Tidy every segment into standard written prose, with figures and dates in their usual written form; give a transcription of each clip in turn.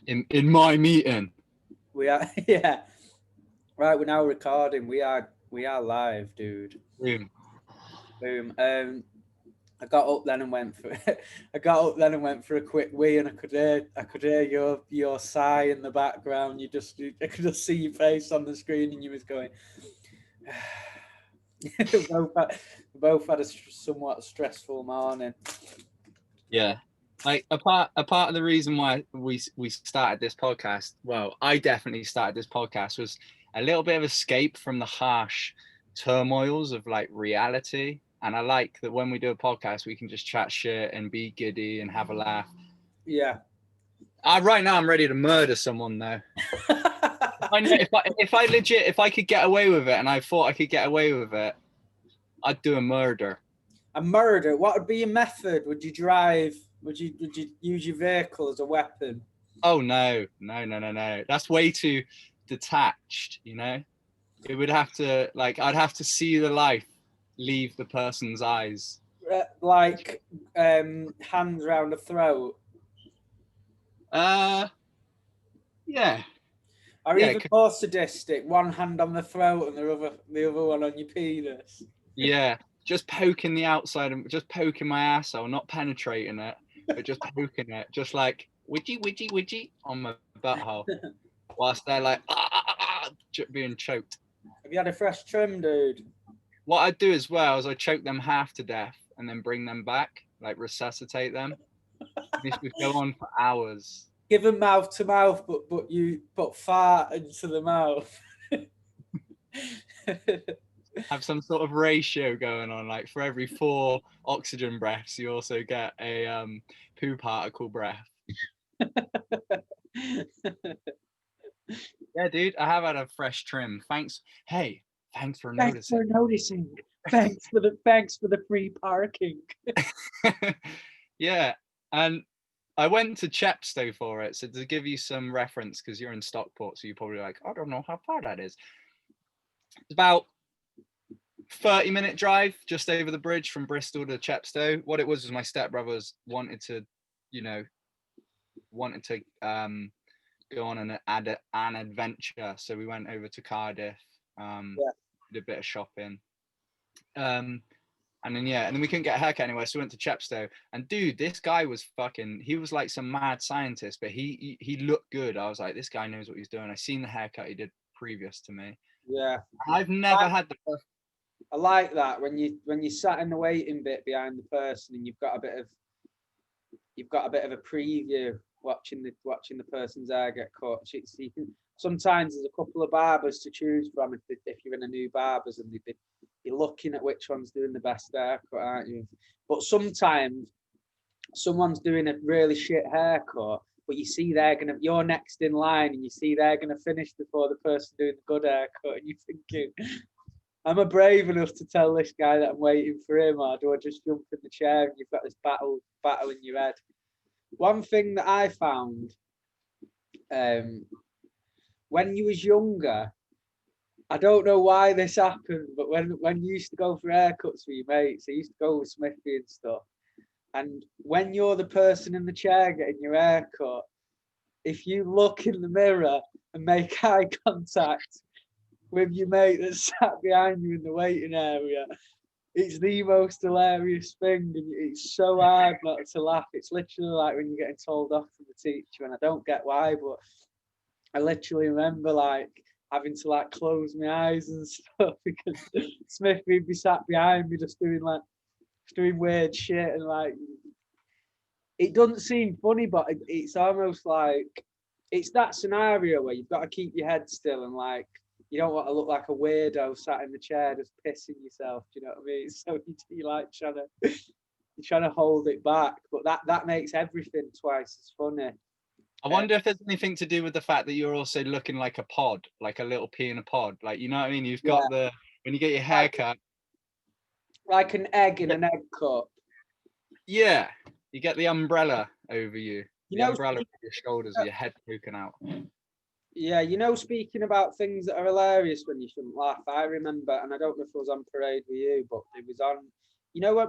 In my meeting. We are, yeah. Right, we're now recording. We are live, dude. Boom. Boom. I got up then and went for I got up then and went for a quick wee, and I could hear your sigh in the background. I could just see your face on the screen, and you was going. we both had a somewhat stressful morning. Yeah. Like a part of the reason why we started this podcast, well, I definitely started this podcast, was a little bit of escape from the harsh turmoils of like reality. And I like that when we do a podcast, we can just chat shit and be giddy and have a laugh. Yeah. Right now, I'm ready to murder someone though. If I could get away with it, and I thought I could get away with it, I'd do a murder. A murder. What would be your method? Would you drive? Would you use your vehicle as a weapon? Oh no, no, no, no, no. That's way too detached, you know? It would have to, like, I'd have to see the life leave the person's eyes. Like hands round the throat, Uh yeah. or Yeah, even more sadistic, one hand on the throat and the other one on your penis. yeah. Just poking the outside and just poking my asshole, not penetrating it, but just poking it, just like widgy on my butthole, whilst they're like being choked. Have you had a fresh trim, dude? What I'd do as well is I'd choke them half to death and then bring them back, like resuscitate them. This would go on for hours. Give them mouth to mouth, but you put fart into the mouth. Have some sort of ratio going on, like for every 4 oxygen breaths, you also get a poo particle breath. Yeah, dude, I have had a fresh trim. Thanks. Hey, thanks for Thanks noticing. for noticing. Thanks for the free parking. Yeah, and I went to Chepstow for it. So to give you some reference, because you're in Stockport, so you're probably like, I don't know how far that is. It's about 30-minute drive just over the bridge from Bristol to Chepstow. What it was my stepbrothers wanted to, you know, go on an adventure. So we went over to Cardiff, Yeah. did a bit of shopping. And then we couldn't get a haircut anywhere, so we went to Chepstow. And dude, this guy was he was like some mad scientist, but he looked good. I was like, this guy knows what he's doing. I seen the haircut he did previous to me. Yeah. I've never had the I like that when you sat in the waiting bit behind the person and you've got a bit of a preview watching the person's hair get cut. So you can, sometimes there's a couple of barbers to choose from if you're in a new barbers, and you're looking at which one's doing the best haircut, aren't you? But sometimes someone's doing a really shit haircut, but you see you're next in line, and you see they're gonna finish before the person doing the good haircut, and you're thinking, am I brave enough to tell this guy that I'm waiting for him, or do I just jump in the chair and you've got this battle in your head? One thing that I found, um, when you was younger, I don't know why this happened, but when you used to go for haircuts with your mates, I used to go with Smithy and stuff. And when you're the person in the chair getting your haircut, if you look in the mirror and make eye contact with your mate that's sat behind you in the waiting area, it's the most hilarious thing, and it's so hard not to laugh. It's literally like when you're getting told off from the teacher, and I don't get why, but I literally remember like having to like close my eyes and stuff because Smith would be sat behind me just doing weird shit, and like it doesn't seem funny, but it's almost like it's that scenario where you've got to keep your head still, and like you don't want to look like a weirdo sat in the chair just pissing yourself. Do you know what I mean? So you like trying to hold it back, but that makes everything twice as funny. I wonder if there's anything to do with the fact that you're also looking like a pod, like a little pea in a pod. Like, you know what I mean? You've got when you get your hair cut. Like an egg in an egg cup. Yeah. You get the umbrella over you. The umbrella over your shoulders with your head poking out. Yeah, speaking about things that are hilarious when you shouldn't laugh, I remember, and I don't know if it was on parade with you, but it was on,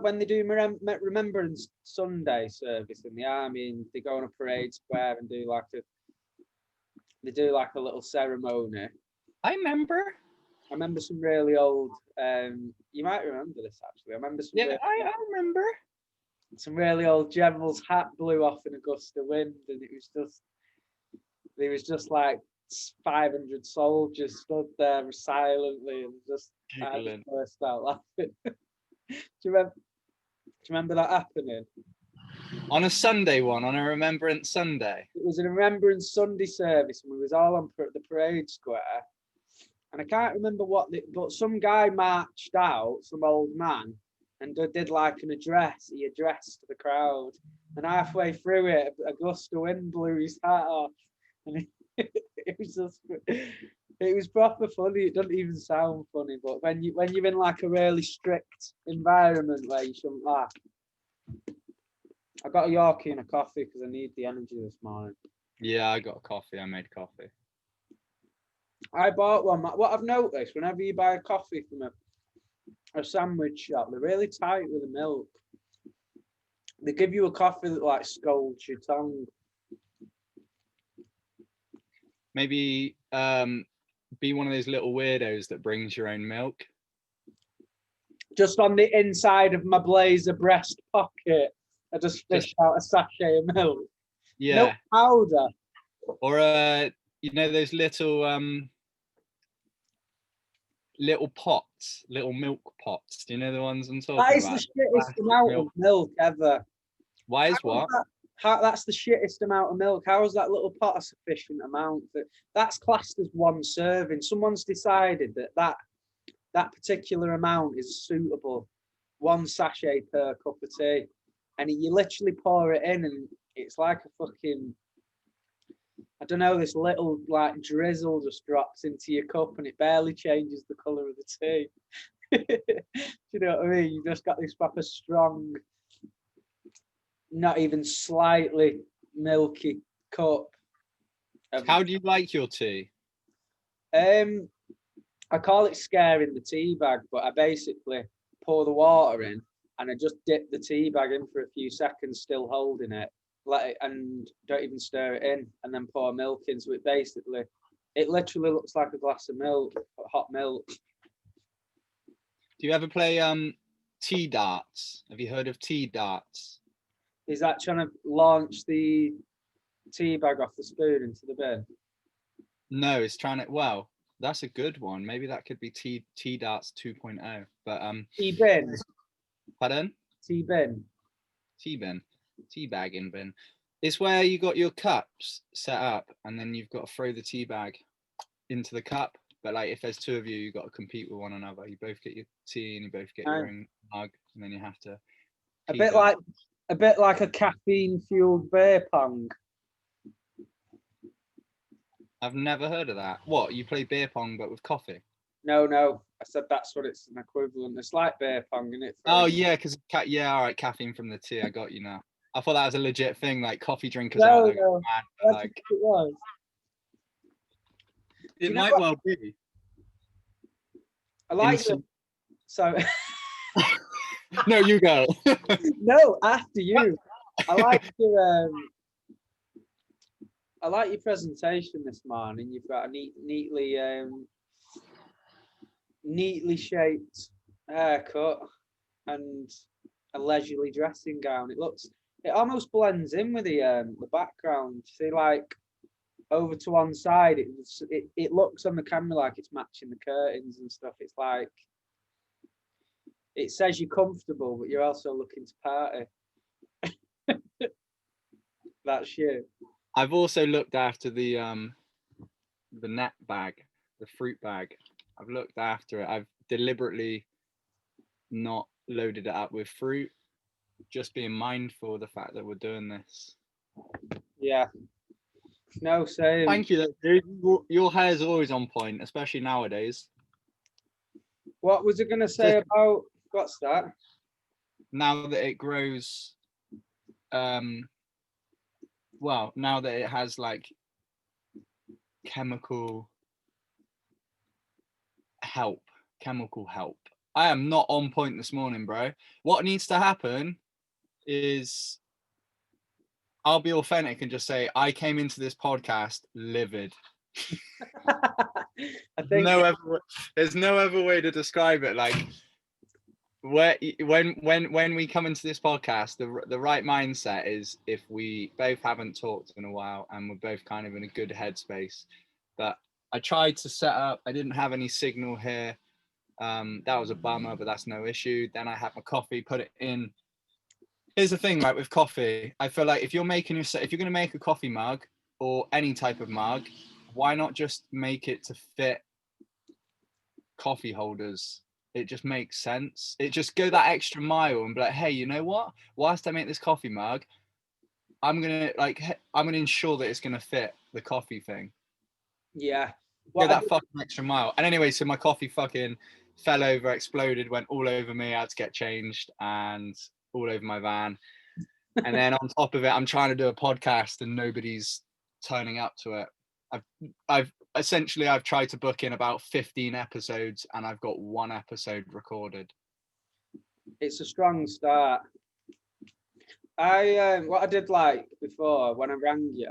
when they do Remembrance Sunday service in the army, and they go on a parade square and do like They do like a little ceremony. I remember. I remember some really old. You might remember this actually. I remember some Yeah, I remember. some really old general's hat blew off in a gust of wind, and there was just like 500 soldiers stood there silently, and I just burst out laughing. do you remember that happening? On a Sunday one, on a Remembrance Sunday. It was a Remembrance Sunday service, and we was all on the parade square. And I can't remember but some guy marched out, some old man, and did like an address. He addressed the crowd, and halfway through it, a gust of wind blew his hat off, and it was proper funny. It doesn't even sound funny, but when you're in like a really strict environment where you shouldn't laugh. I got a Yorkie and a coffee because I need the energy this morning. Yeah, I got a coffee. I made coffee. I bought one. What I've noticed, whenever you buy a coffee from a sandwich shop, they're really tight with the milk. They give you a coffee that like scalds your tongue. Maybe be one of those little weirdos that brings your own milk. Just on the inside of my blazer breast pocket, I just fish out a sachet of milk. Yeah. Milk powder. Or you know those little pots, little milk pots. Do you know the ones I'm talking about? That is the shittest amount of milk ever. Why is what? That's the shittest amount of milk. How is that little pot a sufficient amount? That's classed as one serving. Someone's decided that particular amount is suitable. One sachet per cup of tea. And you literally pour it in and it's like a fucking, I don't know, this little like drizzle just drops into your cup and it barely changes the colour of the tea. Do you know what I mean? You've just got this proper strong, not even slightly milky cup. How do you like your tea? I call it scaring the tea bag, but I basically pour the water in and I just dip the tea bag in for a few seconds, still holding it, let it, and don't even stir it in, and then pour milk in. So it literally looks like a glass of milk, hot milk. Do you ever play tea darts? Have you heard of tea darts? Is that trying to launch the tea bag off the spoon into the bin? No, it's trying to. Well, that's a good one. Maybe that could be tea darts 2.0. But tea bin. Pardon? Tea bin. Tea bin. Tea bagging bin. It's where you got your cups set up, and then you've got to throw the tea bag into the cup. But like, if there's two of you, you've got to compete with one another. You both get your tea, and you both get your own mug, and then you have to. A bit like a caffeine-fueled beer pong. I've never heard of that. What, you play beer pong but with coffee? No. I said that's what it's an equivalent. It's like beer pong, isn't it? Oh yeah, because all right, caffeine from the tea. I got you now. I thought that was a legit thing, like coffee drinkers out there. No. Mad, like, it was. It might well be. I like it. So. No, you go. No, after you. I like your presentation this morning. You've got a neatly shaped haircut and a leisurely dressing gown. It almost blends in with the background. See, like over to one side, it looks on the camera like it's matching the curtains and stuff. It's like it says you're comfortable, but you're also looking to party. That's you. I've also looked after the net bag, the fruit bag. I've looked after it. I've deliberately not loaded it up with fruit, just being mindful of the fact that we're doing this. Yeah. No, same. Thank you, dude. Your hair's always on point, especially nowadays. What was I going to say about, what's that? Now that it grows, well, now that it has like chemical help. I am not on point this morning, bro. What needs to happen is I'll be authentic and just say I came into this podcast livid. I think There's no other way to describe it. Like when we come into this podcast, the right mindset is if we both haven't talked in a while and we're both kind of in a good headspace. But I tried to set up. I didn't have any signal here. That was a bummer, but that's no issue. Then I had my coffee, put it in. Here's the thing, right? With coffee, I feel like if you're going to make a coffee mug or any type of mug, why not just make it to fit coffee holders? It just makes sense. It just go that extra mile and be like, hey, you know what? Whilst I make this coffee mug, I'm gonna ensure that it's gonna fit the coffee thing. yeah. Go that fucking extra mile. And anyway, so my coffee fucking fell over, exploded, went all over me. I had to get changed and all over my van. And then on top of it, I'm trying to do a podcast and nobody's turning up to it. I've tried to book in about 15 episodes and I've got one episode recorded. It's a strong start. What I did like before when I rang you,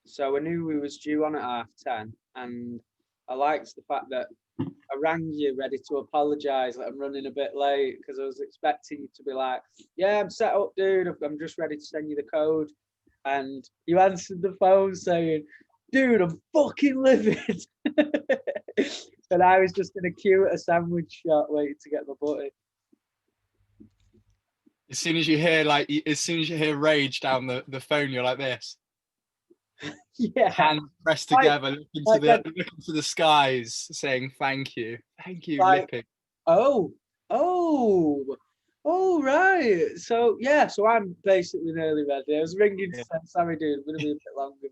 so I knew we was due on at 10:30, and I liked the fact that I rang you ready to apologise that I'm running a bit late, because I was expecting you to be like, yeah, I'm set up, dude, I'm just ready to send you the code. And you answered the phone saying, dude, I'm fucking livid. And I was just in a queue at a sandwich shop waiting to get my butty. As soon as you hear rage down the phone, you're like this. Yeah. Hands pressed together, looking to the skies, saying thank you, lipping. Oh, right. So yeah, so I'm basically nearly ready. I was ringing to say, sorry, dude, I'm gonna be a bit longer,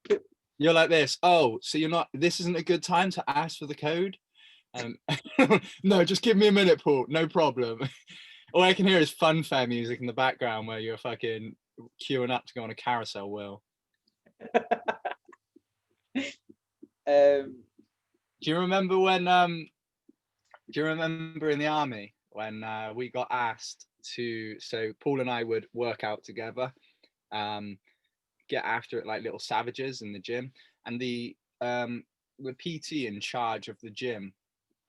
but you're like this. Oh, so you're not. This isn't a good time to ask for the code. No, just give me a minute, Paul. No problem. All I can hear is funfair music in the background where you're fucking queuing up to go on a carousel wheel. Do you remember when? Do you remember in the army when we got asked to? So Paul and I would work out together, get after it like little savages in the gym, and the PT in charge of the gym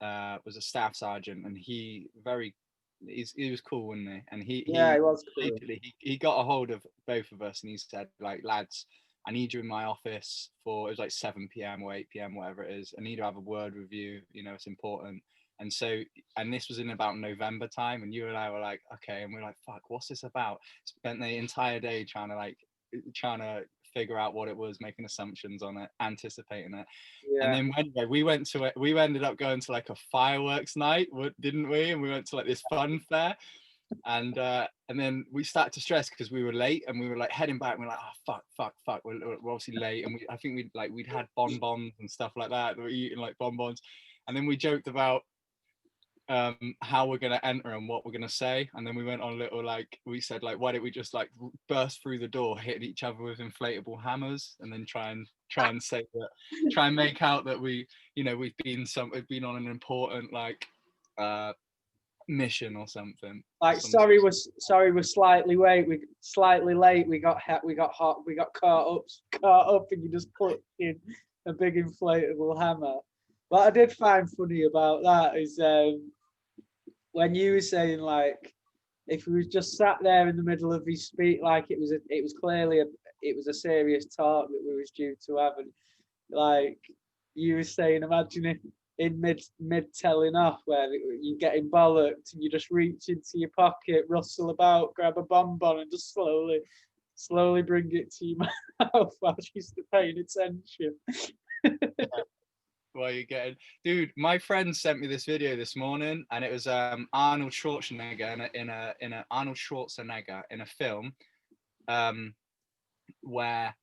was a staff sergeant, and he was cool, wasn't he? And he was cool. basically he got a hold of both of us and he said, like, lads, I need you in my office for, it was like 7 p.m. or 8 p.m, whatever it is. I need to have a word with you, you know, it's important. And so, and this was in about November time, and you and I were like, okay, and we're like, fuck, what's this about? Spent the entire day trying to figure out what it was, making assumptions on it, anticipating it. Yeah. And then when we ended up going to like a fireworks night, didn't we? And we went to like this fun fair, and then we started to stress because we were late, and we were like heading back, and we're like, oh fuck, we're obviously late. And I think we'd had bonbons and stuff like that we were eating, like bonbons. And then we joked about how we're going to enter and what we're going to say, and then we went on a little, like, we said, like, why don't we just like burst through the door, hit each other with inflatable hammers, and then try and say that, try and make out that we, you know, we've been on an important like mission or something. Like, sorry, we're slightly late. We got hot. We got caught up, and you just put in a big inflatable hammer. What I did find funny about that is when you were saying, like, if we was just sat there in the middle of his speech, like it was clearly a serious talk that we was due to have, and like you were saying, imagine if in mid telling off where you're getting bollocked and you just reach into your pocket, rustle about, grab a bonbon, and just slowly bring it to your mouth while she's paying attention. What are you getting? Dude, my friend sent me this video this morning, and it was Arnold Schwarzenegger in a Arnold Schwarzenegger in a film where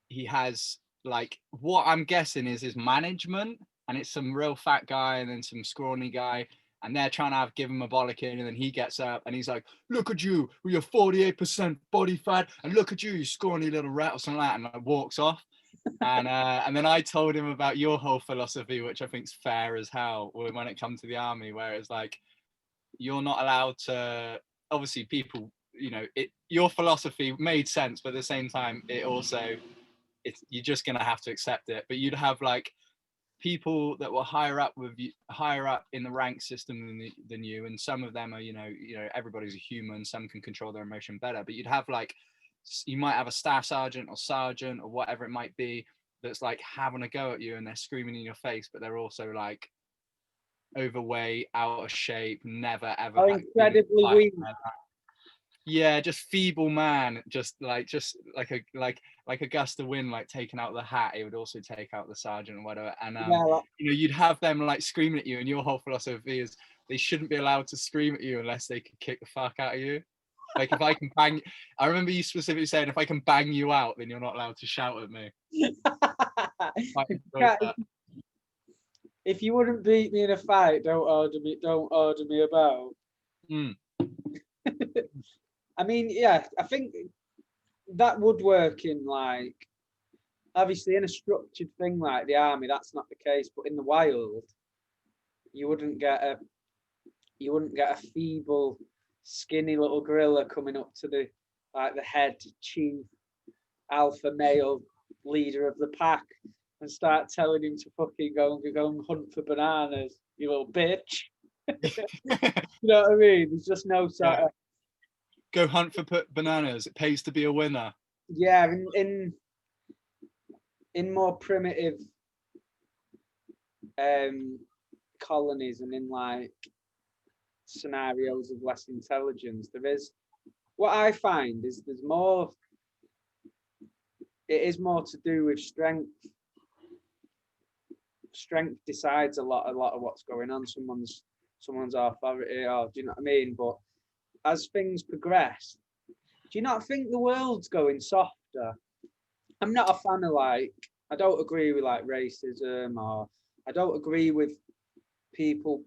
he has, like, what I'm guessing is his management, and it's some real fat guy and then some scrawny guy, and they're trying to give him a bollocking, and then he gets up and he's like, look at you with your 48% body fat, and look at you scrawny little rat, or something like that, and like walks off. And then I told him about your whole philosophy, which I think is fair as hell when it comes to the army, where it's like, you're not allowed to, obviously people your philosophy made sense, but at the same time, you're just gonna have to accept it. But you'd have like people that were higher up in the rank system than you, and some of them are, everybody's a human. Some can control their emotion better, but you might have a staff sergeant or sergeant or whatever it might be that's like having a go at you, and they're screaming in your face, but they're also like overweight, out of shape, never ever incredibly weak. Yeah, just feeble man, just like a gust of wind, like taking out the hat. He would also take out the sergeant or whatever. And you'd have them like screaming at you, and your whole philosophy is they shouldn't be allowed to scream at you unless they can kick the fuck out of you. Like if I can bang, I remember you specifically saying if I can bang you out, then you're not allowed to shout at me. If you wouldn't beat me in a fight, don't order me about. I mean, yeah, I think that would work in like, obviously in a structured thing like the army, that's not the case. But in the wild, you wouldn't get a feeble, skinny little gorilla coming up to the head chief alpha male leader of the pack and start telling him to fucking go and hunt for bananas, you little bitch. You know what I mean? There's just no sort of go hunt for bananas. It pays to be a winner. Yeah, in more primitive colonies and in like scenarios of less intelligence, there is what I find is there's more. It is more to do with strength. Strength decides a lot of what's going on. Someone's authority, or do you know what I mean? But as things progress, do you not think the world's going softer? I'm not a fan of I don't agree with like racism, or I don't agree with people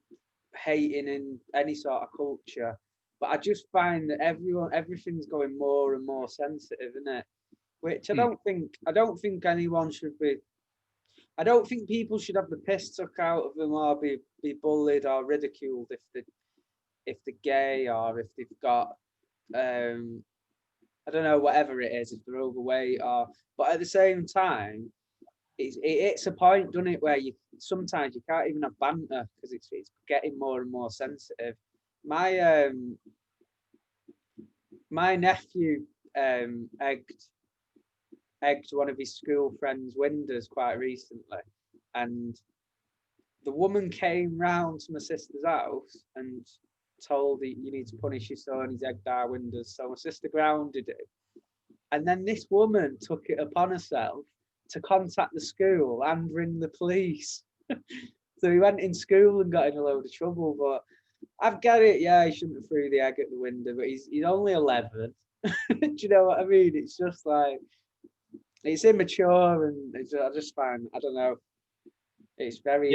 hating in any sort of culture. But I just find that everything's going more and more sensitive, isn't it? Which I don't think anyone should be. I don't think people should have the piss took out of them or be bullied or ridiculed if they're gay or if they've got I don't know, whatever it is, if they're overweight or. But at the same time, it's a point, doesn't it, where sometimes you can't even have banter because it's getting more and more sensitive. My nephew egged one of his school friends' windows quite recently, and the woman came round to my sister's house and told him, you need to punish your son, he's egged our windows. So my sister grounded him. And then this woman took it upon herself to contact the school and ring the police. So he went in school and got in a load of trouble. But I've got it, yeah, he shouldn't have threw the egg at the window, but he's only 11. Do you know what I mean? It's just like, it's immature, and I just find, I don't know, it's very,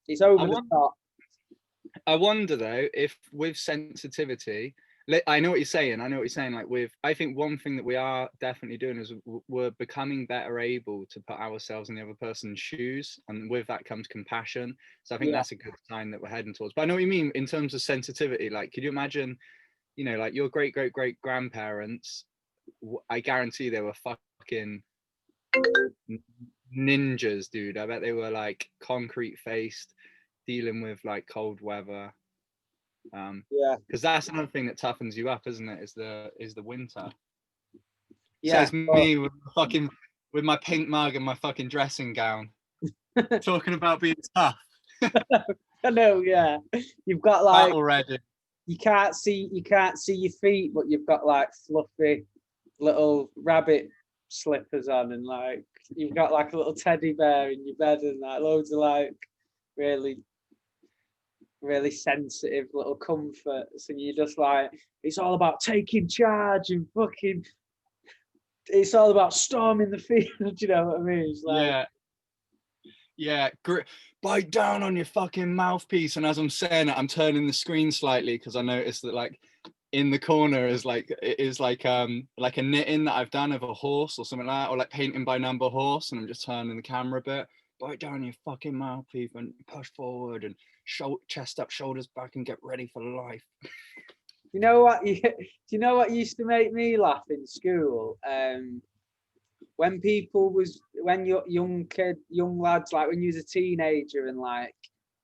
it's over the top. I wonder though, if with sensitivity, I know what you're saying. Like I think one thing that we are definitely doing is we're becoming better able to put ourselves in the other person's shoes, and with that comes compassion. So I think that's a good sign that we're heading towards. But I know what you mean in terms of sensitivity. Like, could you imagine, like your great grandparents? I guarantee they were fucking ninjas, dude. I bet they were like concrete faced, dealing with like cold weather. Because that's another thing that toughens you up, isn't it? Is the winter. Says me with my pink mug and my fucking dressing gown, talking about being tough. I know, yeah. You've got like already. You can't see your feet, but you've got like fluffy little rabbit slippers on, and like you've got like a little teddy bear in your bed, and like loads of like really sensitive little comforts, and you're just like, it's all about taking charge and fucking, it's all about storming the field. You know what I mean? It's like, bite down on your fucking mouthpiece. And as I'm saying it, I'm turning the screen slightly because I noticed that like in the corner is like a knitting that I've done of a horse or something like that, or like painting by number horse, and I'm just turning the camera a bit. Bite down your fucking mouthpiece and push forward and chest up, shoulders back, and get ready for life. You know what? Do you know what used to make me laugh in school? When you're young lads, like when you was a teenager, and like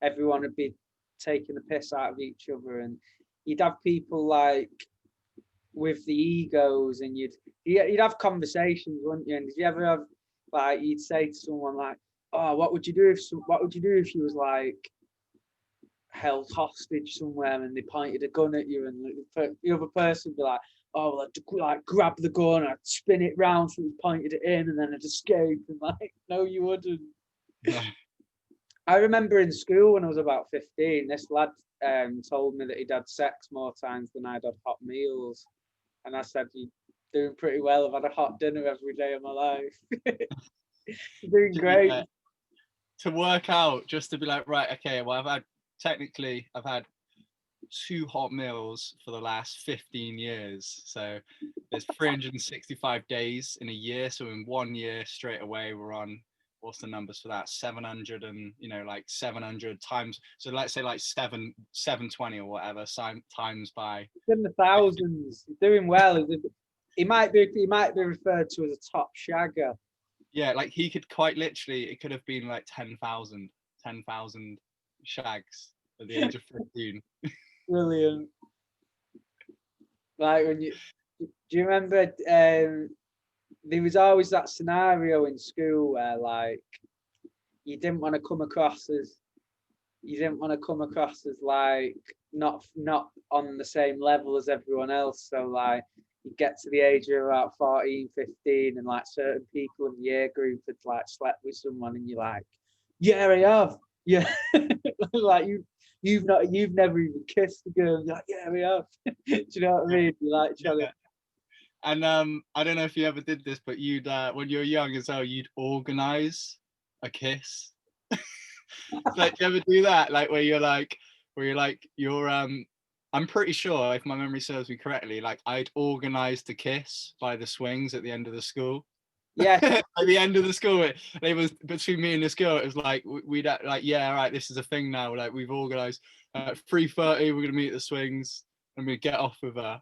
everyone would be taking the piss out of each other, and you'd have people like with the egos, and you'd have conversations, wouldn't you? And did you ever have like you'd say to someone like, "Oh, what would you do if you was like held hostage somewhere and they pointed a gun at you?" And the other person would be like, "Oh, well, I'd like grab the gun, I'd spin it round so it pointed at him, and then I'd escape." And like, no, you wouldn't. Yeah. I remember in school when I was about 15, this lad told me that he'd had sex more times than I'd had hot meals. And I said, "You're doing pretty well. I've had a hot dinner every day of my life." You're doing great. Yeah. To work out, just to be like, right, okay, well, I've had 2 hot meals for the last 15 years. So there's 365 days in a year. So in 1 year straight away, we're on, what's the numbers for that? 700 and, like 700 times. So let's say like 720 or whatever times by. In the thousands. You're doing well. He might be referred to as a top shagger. Yeah, like he could quite literally, it could have been like 10,000 shags at the age of 15. Brilliant. Like do you remember there was always that scenario in school where like you didn't want to come across as like not on the same level as everyone else. So like you get to the age of about 14, 15, and like certain people in the year group had like slept with someone, and you're like, "Yeah, I have." Yeah. Like you've never even kissed a girl. You're like, "Yeah, we have." Do you know what I mean? You like trying to. And I don't know if you ever did this, but you'd when you were young as well, you'd organize a kiss. Like, do you ever do that? Like where you're I'm pretty sure, if my memory serves me correctly, like I'd organized a kiss by the swings at the end of the school. Yeah. At the end of the school, it was between me and this girl. It was like we'd like, yeah, all right, this is a thing now. Like we've organised 3:30. We're gonna meet at the swings, and we get off with her.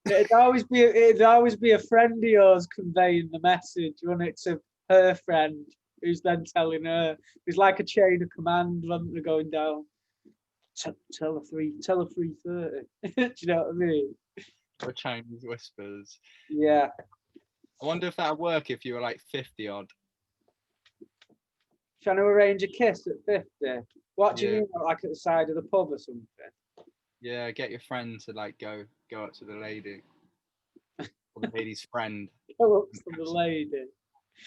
It'd always be a friend of yours conveying the message, wouldn't it, to her friend, who's then telling her. It's like a chain of command, wasn't it, going down. Tell her 3:30. Do you know what I mean? Or Chinese whispers. Yeah. I wonder if that'd work if you were like 50 odd. Trying to arrange a kiss at 50. What do you Yeah. mean, like at the side of the pub or something? Yeah, get your friend to like go up to the lady, or the lady's friend, Go up to the lady.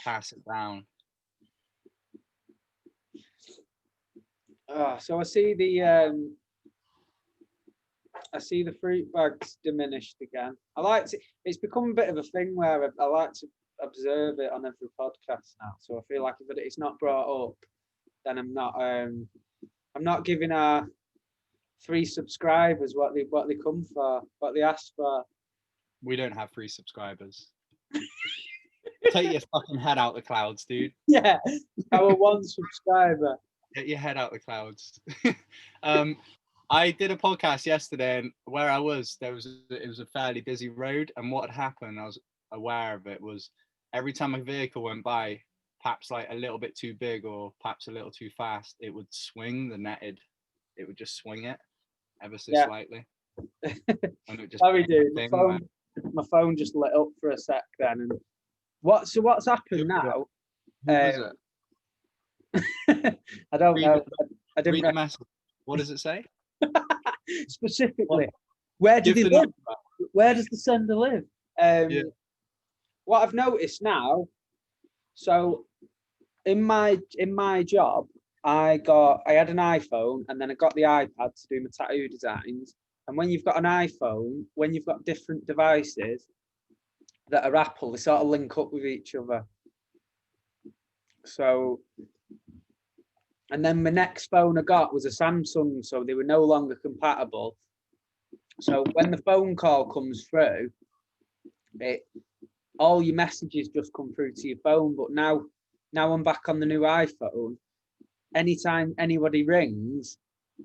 pass it down. Oh, so I see the fruit bags diminished again. It's become a bit of a thing where I like to observe it on every podcast now. So I feel like if it's not brought up, then I'm not giving our 3 subscribers what they come for, what they ask for. We don't have 3 subscribers. Take your fucking head out the clouds, dude. Yeah, our 1 subscriber. Get your head out the clouds. I did a podcast yesterday, and where I was, it was a fairly busy road, and what had happened, I was aware of it, was every time a vehicle went by, perhaps like a little bit too big or perhaps a little too fast, it would swing the netted. It would just swing it ever so slightly. And it just Sorry, dude. My phone just lit up for a sec then. And what's happened now? Who was it? I don't know. I didn't read the message. What does it say? Specifically, where did he live? Where does the sender live? What I've noticed now, so in my job, I had an iPhone, and then I got the iPad to do my tattoo designs. And when you've got an iPhone, when you've got different devices that are Apple, they sort of link up with each other. So, and then my next phone I got was a Samsung, so they were no longer compatible. So when the phone call comes through, all your messages just come through to your phone. But now I'm back on the new iPhone. Anytime anybody rings,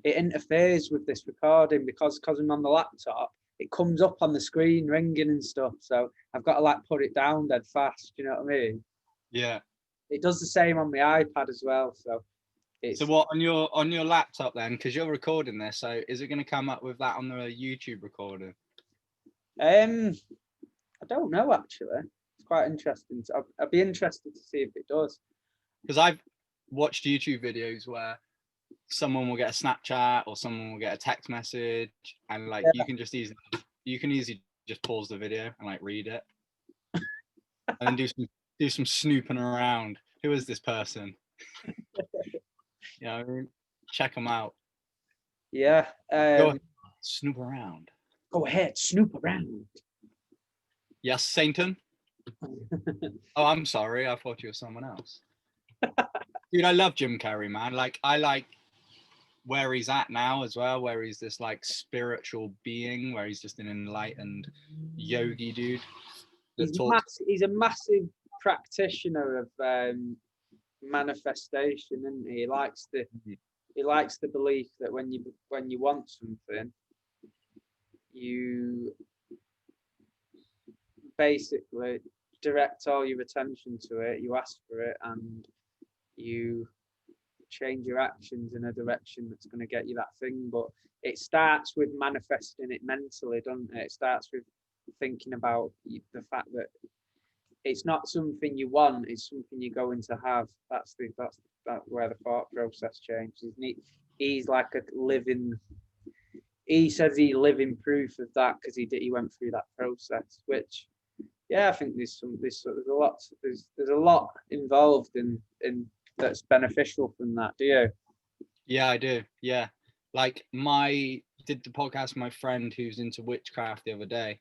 it interferes with this recording because I'm on the laptop. it comes up on the screen ringing and stuff. So I've got to like put it down dead fast. You know what I mean? Yeah. It does the same on my iPad as well. So it's So what on your laptop then? Because you're recording this, so is it going to come up with that on the YouTube recording? I don't know actually. It's quite interesting. So I'd be interested to see if it does. Because I've watched YouTube videos where someone will get a Snapchat or someone will get a text message, and like Yeah. you can easily just pause the video and like read it, and then do some snooping around. Who is this person? You know, what I mean? Check them out. Yeah. Go ahead, snoop around. Go ahead, snoop around. Yes, Sainton. Oh, I'm sorry. I thought you were someone else. Dude, I love Jim Carrey, man. Like, I like where he's at now as well, where he's this like spiritual being, where he's just an enlightened yogi dude. He's a massive practitioner of manifestation, and he likes the belief that when you want something, you basically direct all your attention to it, you ask for it, and you change your actions in a direction that's going to get you that thing. But it starts with manifesting it mentally, doesn't it? It starts with thinking about the fact that it's not something you want, it's something you're going to have. That's where the thought process changes. He's like a living, he says he living proof of that because he went through that process, which yeah, I think there's a lot involved in that's beneficial from that. Do you? Yeah, I do. Yeah, like did the podcast with my friend who's into witchcraft the other day.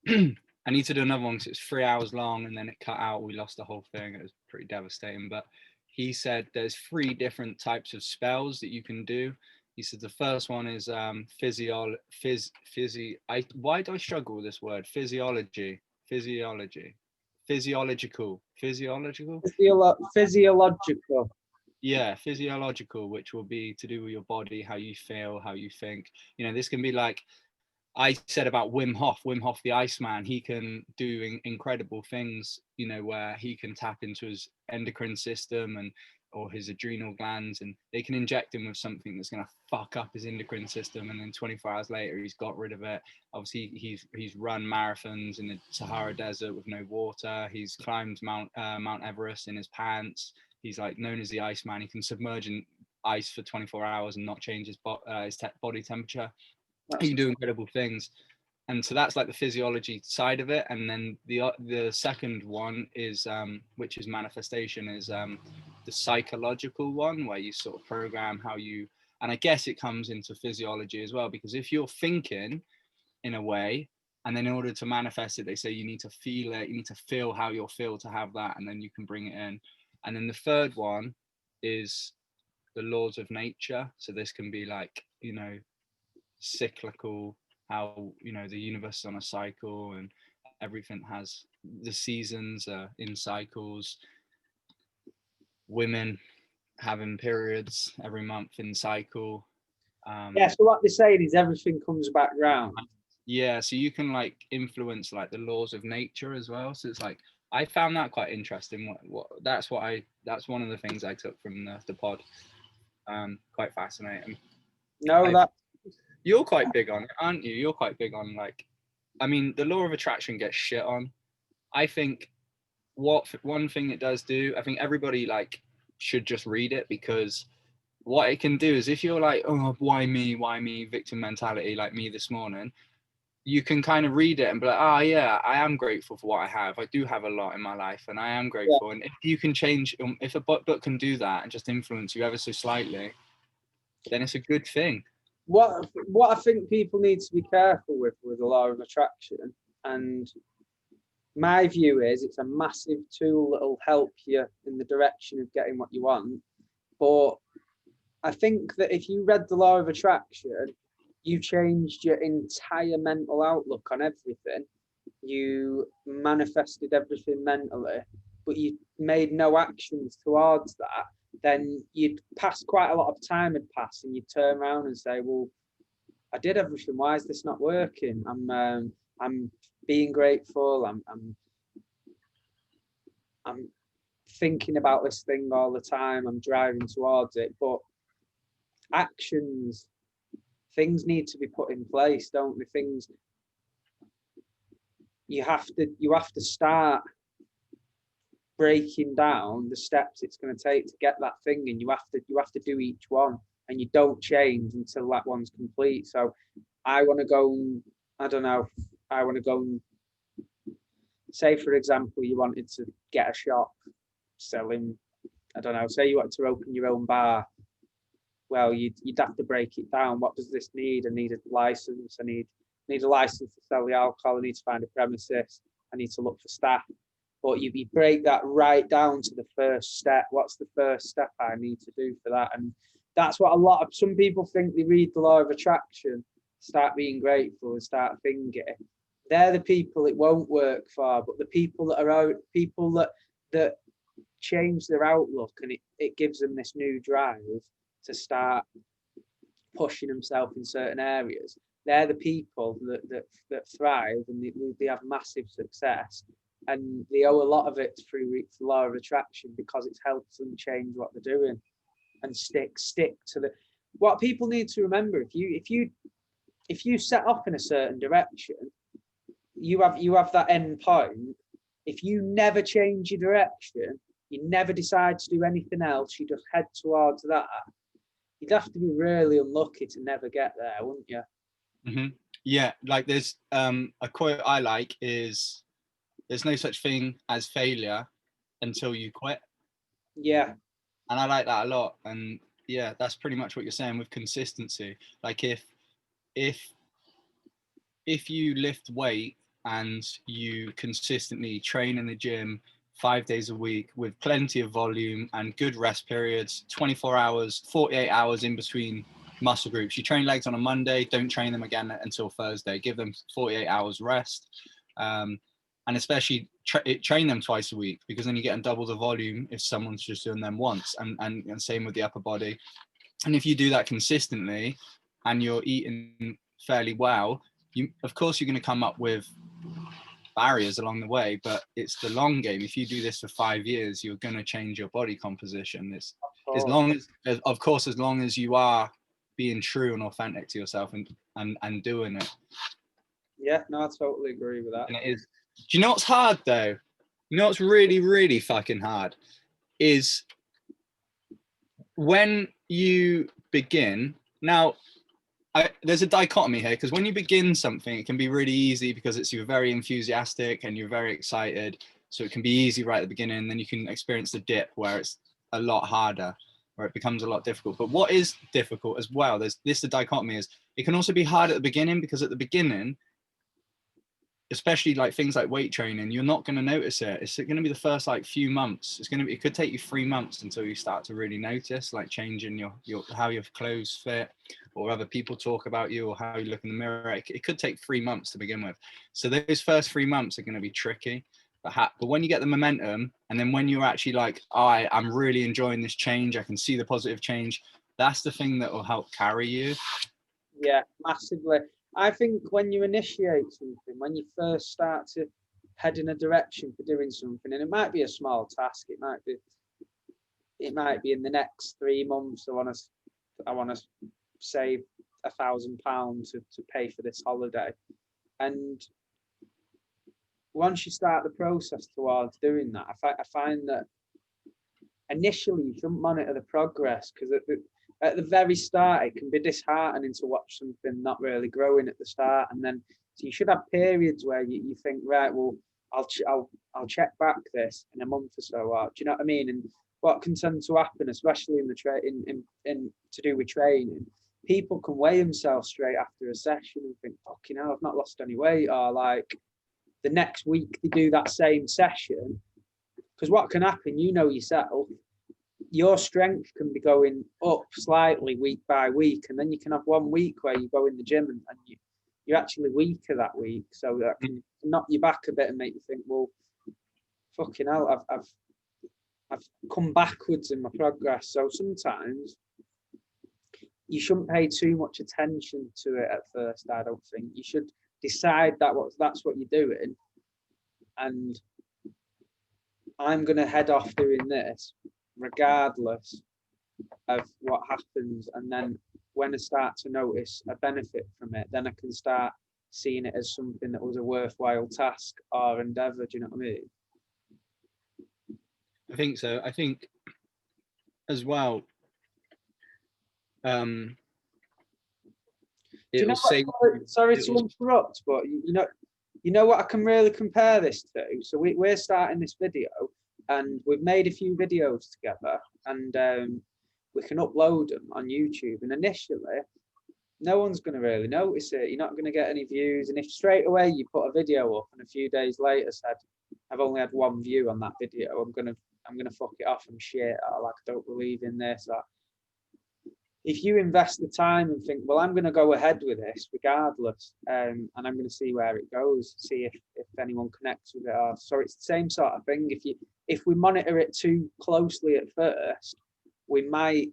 I need to do another one because it's 3 hours long and then it cut out. We lost the whole thing. It was pretty devastating. But he said there's 3 different types of spells that you can do. He said the first one is why do I struggle with this word? Physiological. Physiological. Yeah, physiological, which will be to do with your body, how you feel, how you think. You know, this can be like I said about Wim Hof, the Iceman. He can do incredible things, you know, where he can tap into his endocrine system or his adrenal glands, and they can inject him with something that's going to fuck up his endocrine system, and then 24 hours later he's got rid of it. Obviously he's run marathons in the Sahara Desert with no water. He's climbed Mount Everest in his pants. He's like known as the Iceman. He can submerge in ice for 24 hours and not change his body temperature. He can do incredible things. And so that's like the physiology side of it. And then the second one is which is manifestation, is the psychological one, where you sort of program how you, and I guess it comes into physiology as well, because if you're thinking in a way, and then in order to manifest it, they say you need to feel it, you need to feel how you'll feel to have that, and then you can bring it in. And then the third one is the laws of nature. So this can be like, you know, cyclical, how, you know, the universe is on a cycle and everything has the seasons in cycles. Women having periods every month in cycle. Yeah, so what they're saying is everything comes back round. Yeah, so you can like influence like the laws of nature as well. So it's like I found that quite interesting. That's one of the things I took from the pod. Quite fascinating. No, You're quite big on it, aren't you? You're quite big on like, I mean, the law of attraction gets shit on. I think one thing it does do, I think everybody like should just read it, because what it can do is if you're like, oh, why me, victim mentality, like me this morning, you can kind of read it and be like, oh yeah, I am grateful for what I have. I do have a lot in my life and I am grateful. Yeah. And if you can change, if a book can do that and just influence you ever so slightly, then it's a good thing. What I think people need to be careful with the law of attraction, and my view is it's a massive tool that'll help you in the direction of getting what you want. But I think that if you read the law of attraction, you changed your entire mental outlook on everything. You manifested everything mentally, but you made no actions towards that. Then you'd pass quite a lot of time had passed, and you'd turn around and say, well, I did everything. Why is this not working? I'm being grateful. I'm thinking about this thing all the time. I'm driving towards it, but actions, things need to be put in place, don't they? Things you have to start breaking down the steps it's going to take to get that thing, and you have to do each one, and you don't change until that one's complete. So I want to go, I don't know, I want to go and say, for example, you wanted to get a shop selling, I don't know, say you wanted to open your own bar. Well, you'd have to break it down. What does this need? I need a license. I need a license to sell the alcohol. I need to find a premises. I need to look for staff. But you break that right down to the first step. What's the first step I need to do for that? And that's what some people think. They read the law of attraction, start being grateful, and start thinking. They're the people it won't work for. But the people that are out, people that change their outlook, and it gives them this new drive to start pushing themselves in certain areas. They're the people that thrive, and they have massive success. And they owe a lot of it through the law of attraction, because it's helped them change what they're doing and stick to the. What people need to remember: if you set off in a certain direction, you have that end point. If you never change your direction, you never decide to do anything else, you just head towards that. You'd have to be really unlucky to never get there, wouldn't you? Mm-hmm. Yeah, like there's a quote I like is, "There's no such thing as failure until you quit." Yeah. And I like that a lot. And yeah, that's pretty much what you're saying with consistency. Like if if you lift weight and you consistently train in the gym 5 days a week with plenty of volume and good rest periods, 24 hours, 48 hours in between muscle groups. You train legs on a Monday, don't train them again until Thursday. Give them 48 hours rest. And especially train them twice a week, because then you get double the volume if someone's just doing them once. And same with the upper body. And if you do that consistently and you're eating fairly well, of course you're going to come up with barriers along the way, but it's the long game. If you do this for 5 years, you're going to change your body composition. It's as long as you are being true and authentic to yourself and doing it. Yeah, no, I totally agree with that. And it is. Do you know what's hard though? You know what's really, really fucking hard is when you begin. Now, there's a dichotomy here, because when you begin something, it can be really easy because you're very enthusiastic and you're very excited. So it can be easy right at the beginning. Then you can experience the dip where it's a lot harder, where it becomes a lot difficult. But what is difficult as well, the dichotomy is, it can also be hard at the beginning, because at the beginning, especially like things like weight training, you're not going to notice it. It's going to be the first like few months. It could take you 3 months until you start to really notice, like changing your how your clothes fit, or other people talk about you, or how you look in the mirror. It could take 3 months to begin with. So those first 3 months are going to be tricky. But when you get the momentum, and then when you're actually like, I'm really enjoying this change, I can see the positive change, that's the thing that will help carry you. Yeah, massively. I think when you initiate something, when you first start to head in a direction for doing something, and it might be a small task, it might be in the next 3 months, I want to save £1,000 to pay for this holiday. And once you start the process towards doing that, I find that initially you shouldn't monitor the progress, because at the very start it can be disheartening to watch something not really growing at the start. And then so you should have periods where you think, right, well, I'll check back this in a month or so. Do you know what I mean? And what can tend to happen, especially in the in to do with training, people can weigh themselves straight after a session and think, fucking hell, I've not lost any weight. Or like the next week they do that same session, because what can happen, you know yourself, your strength can be going up slightly week by week, and then you can have 1 week where you go in the gym and you're actually weaker that week. So that can knock you back a bit and make you think, well, fucking hell, I've come backwards in my progress. So sometimes you shouldn't pay too much attention to it at first. I don't think you should decide that's what you're doing, and I'm going to head off doing this regardless of what happens. And then when I start to notice a benefit from it, then I can start seeing it as something that was a worthwhile task or endeavor. Do you know what I mean? I think so. I think as well, Do it you know will say, what? Sorry to interrupt, but you know what I can really compare this to. So we're starting this video, and we've made a few videos together, and we can upload them on YouTube. And initially, no one's going to really notice it. You're not going to get any views. And if straight away you put a video up and a few days later said, I've only had 1 view on that video, I'm gonna fuck it off and shit. Like, I don't believe in this. If you invest the time and think, well, I'm going to go ahead with this regardless, and I'm going to see where it goes, see if anyone connects with it. So it's the same sort of thing. If we monitor it too closely at first, we might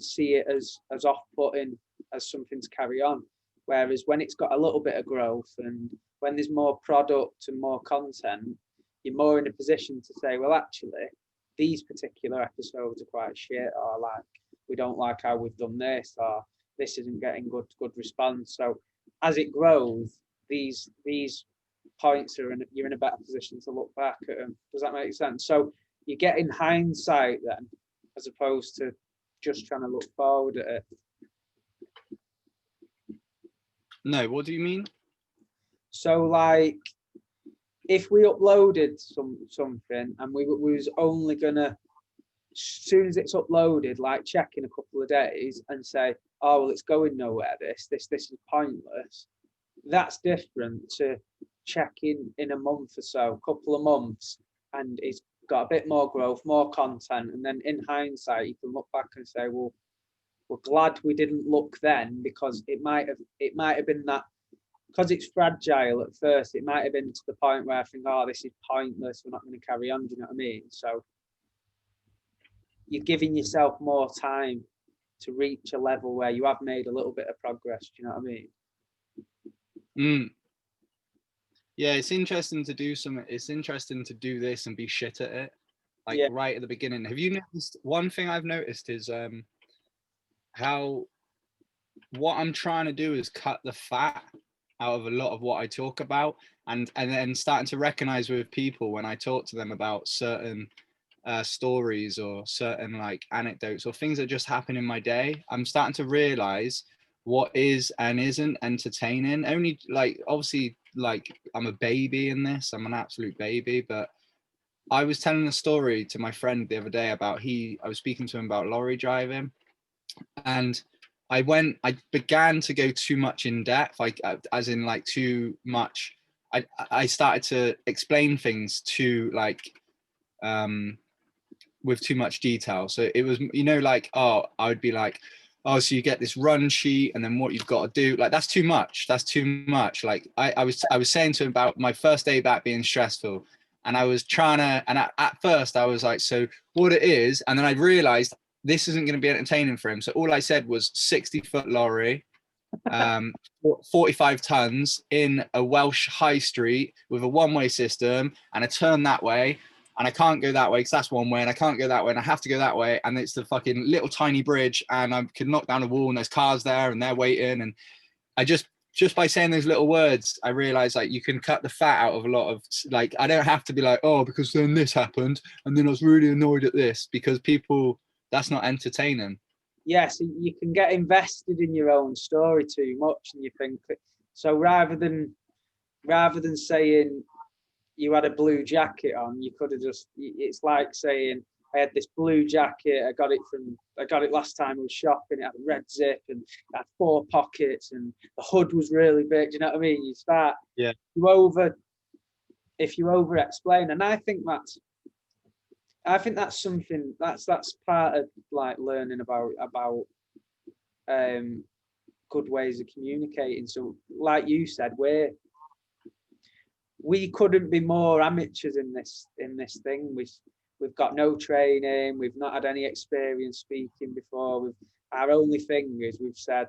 see it as off-putting, as something to carry on. Whereas when it's got a little bit of growth and when there's more product and more content, you're more in a position to say, well, actually, these particular episodes are quite shit, or like, we don't like how we've done this, or this isn't getting good response. So as it grows, these points you're in a better position to look back at them. Does that make sense? So you get in hindsight then, as opposed to just trying to look forward at it. No, what do you mean? So like, if we uploaded something and we was only gonna, as soon as it's uploaded, like check in a couple of days and say, oh well, it's going nowhere, this is pointless. That's different to checking in a month or so, couple of months, and it's got a bit more growth, more content, and then in hindsight you can look back and say, well, we're glad we didn't look then, because it might have been that, because it's fragile at first, it might have been to the point where I think, oh, this is pointless, we're not going to carry on. Do you know what I mean? So you're giving yourself more time to reach a level where you have made a little bit of progress. Do you know what I mean? Yeah, it's interesting to do it's interesting to do this and be shit at it, like right at the beginning. Have you noticed, one thing I've noticed is how what I'm trying to do is cut the fat out of a lot of what I talk about, and then starting to recognize with people when I talk to them about certain stories or certain like anecdotes or things that just happen in my day, I'm starting to realize what is and isn't entertaining. Only like, obviously, like, I'm a baby in this, I'm an absolute baby, but I was telling a story to my friend the other day about I was speaking to him about lorry driving, and I began to go too much in depth, like as in like too much. I started to explain things too like with too much detail. So it was, like, oh, I would be like, oh, so you get this run sheet and then what you've got to do. Like, that's too much. That's too much. Like I was saying to him about my first day back being stressful. And I was trying to, and at first I was like, so what it is. And then I realized this isn't going to be entertaining for him. So all I said was 60-foot lorry, 45 tons in a Welsh high street with a one-way system and a turn that way. And I can't go that way because that's one way, and I can't go that way, and I have to go that way. And it's the fucking little tiny bridge, and I can knock down a wall, and there's cars there, and they're waiting. And I just by saying those little words, I realized like you can cut the fat out of a lot of, like, I don't have to be like, oh, because then this happened, and then I was really annoyed at this, because people, that's not entertaining. Yes, you can get invested in your own story too much, and you think, so rather than saying you had a blue jacket on, you could have just, it's like saying, I had this blue jacket, I got it last time I was shopping, it had a red zip and it had 4 pockets and the hood was really big. Do you know what I mean? You start, if you over explain, and I think that's something that's part of like learning about good ways of communicating. So like you said, we couldn't be more amateurs in this We've got no training. We've not had any experience speaking before. our only thing is we've said,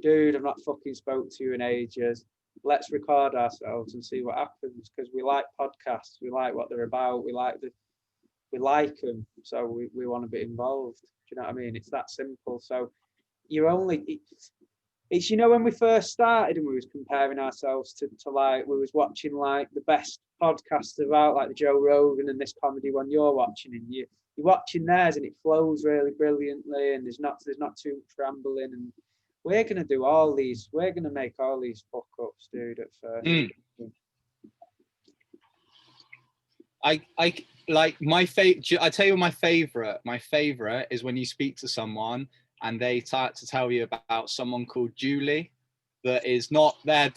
dude, I've not fucking spoke to you in ages. Let's record ourselves and see what happens, because we like podcasts. We like what they're about. We like them. So we want to be involved. Do you know what I mean? It's that simple. So you're only, it's when we first started and we was comparing ourselves to like, we was watching like the best podcasts about, like the Joe Rogan and this comedy one you're watching, and you're watching theirs and it flows really brilliantly, and there's not too much rambling, and we're gonna do all these, we're gonna make all these fuck ups, dude, at first. I like my favorite. I tell you, my favorite is when you speak to someone and they start to tell you about someone called Julie, that is not their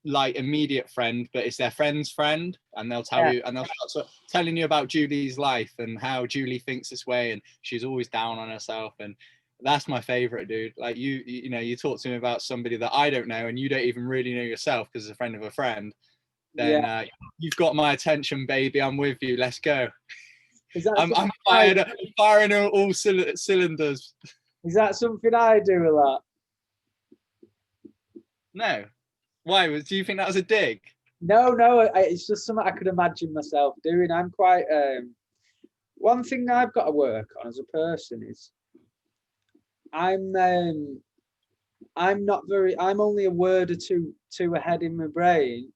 like immediate friend, but it's their friend's friend, and they'll tell you, and they'll start telling you about Julie's life and how Julie thinks this way and she's always down on herself. And that's my favorite, dude. Like you talk to me about somebody that I don't know and you don't even really know yourself because it's a friend of a friend. Then you've got my attention, baby. I'm with you. Let's go. I'm firing all cylinders. Is that something I do a lot? No. Why? Do you think that was a dig? No, it's just something I could imagine myself doing. I'm quite. One thing I've got to work on as a person is I'm not very. I'm only a word or two ahead in my brain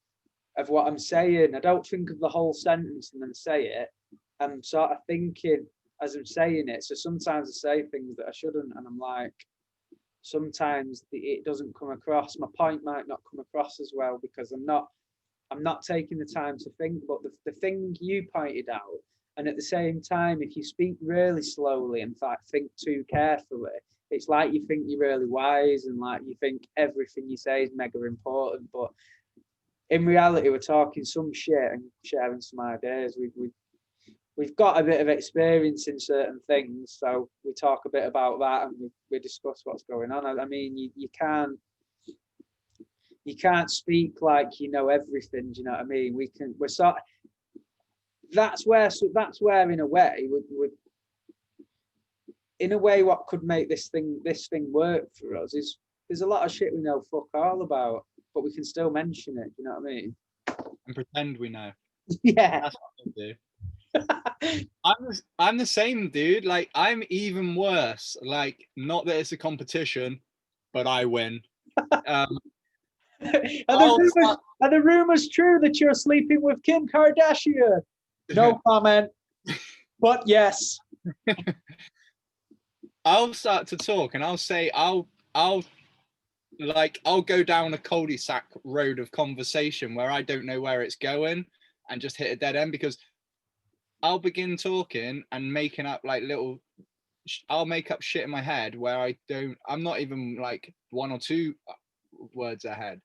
of what I'm saying. I don't think of the whole sentence and then say it. I'm sort of thinking as I'm saying it. So sometimes I say things that I shouldn't, and I'm like, sometimes it doesn't come across. My point might not come across as well because I'm not taking the time to think. But the thing you pointed out, and at the same time, if you speak really slowly and think too carefully, it's like you think you're really wise and like you think everything you say is mega important. But in reality, we're talking some shit and sharing some ideas. We've got a bit of experience in certain things, so we talk a bit about that and we discuss what's going on. I mean, you can't speak like you know everything. Do you know what I mean? We're sort of, that's where in a way what could make this thing work for us is there's a lot of shit we know fuck all about, but we can still mention it. Do you know what I mean? And pretend we know. Yeah. That's what I do. I'm the same, dude. Like, I'm even worse. Like, not that it's a competition, but I win. Are the rumors true that you're sleeping with Kim Kardashian? No comment. But yes. I'll start to talk and I'll say I'll go down a cul-de-sac road of conversation where I don't know where it's going and just hit a dead end, because I'll begin talking and making up like I'll make up shit in my head where I'm not even like one or two words ahead.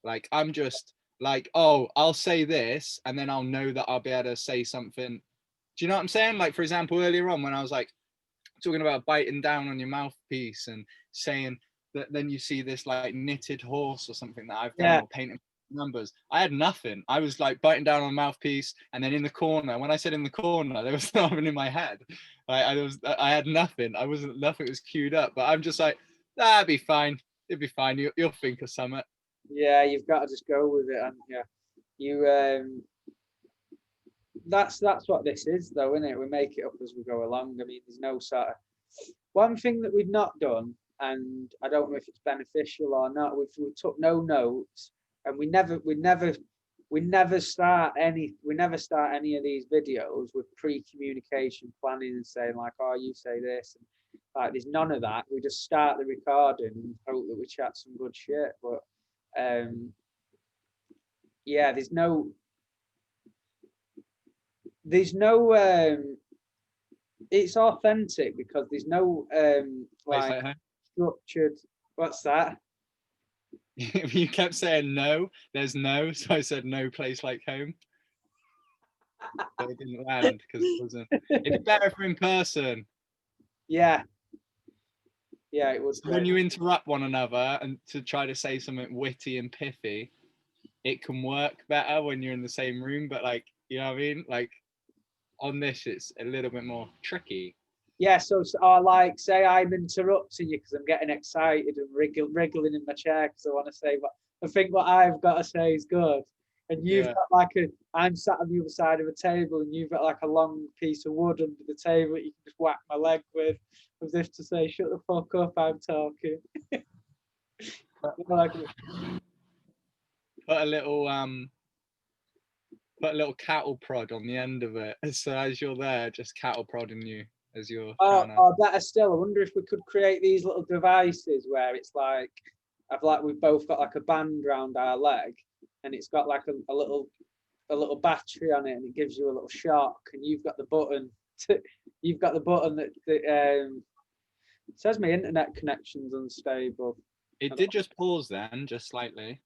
Like, I'm just like, oh, I'll say this and then I'll know that I'll be able to say something. Do you know what I'm saying? Like, for example, earlier on when I was like talking about biting down on your mouthpiece and saying that then you see this like knitted horse or something that I've done, or painting numbers. I had nothing. I was like biting down on mouthpiece, and then in the corner, when I said in the corner, there was nothing in my head. Like, I had nothing. Nothing was queued up. But I'm just like, that'd be fine. It'd be fine. You'll think of something. Yeah, you've got to just go with it, and that's what this is, though, isn't it? We make it up as we go along. I mean, there's no sort of one thing that we've not done, and I don't know if it's beneficial or not. We took no notes, and we never start any of these videos with pre-communication planning and saying like, oh, you say this, and like there's none of that. We just start the recording and hope that we chat some good shit. But yeah, there's no it's authentic because there's no like structured. What's that? You kept saying no, there's no, so I said no place like home. But it didn't land because it wasn't. It'd be better for in person. Yeah, it was. So when you interrupt one another and to try to say something witty and pithy, it can work better when you're in the same room. But like, you know what I mean? Like, on this, it's a little bit more tricky. Yeah, or like say I'm interrupting you because I'm getting excited and wriggling in my chair because I want to say what I think what I've got to say is good. And you've Yeah. got like I'm sat on the other side of a table and you've got like a long piece of wood under the table that you can just whack my leg with, as if to say, shut the fuck up, I'm talking. Like, Put a little cattle prod on the end of it. So as you're there, just cattle prodding you as you're trying to. or better still, I wonder if we could create these little devices where it's like we've both got like a band around our leg, and it's got like a little battery on it, and it gives you a little shock, and you've got the button that says my internet connection's unstable. It did just pause then, just slightly.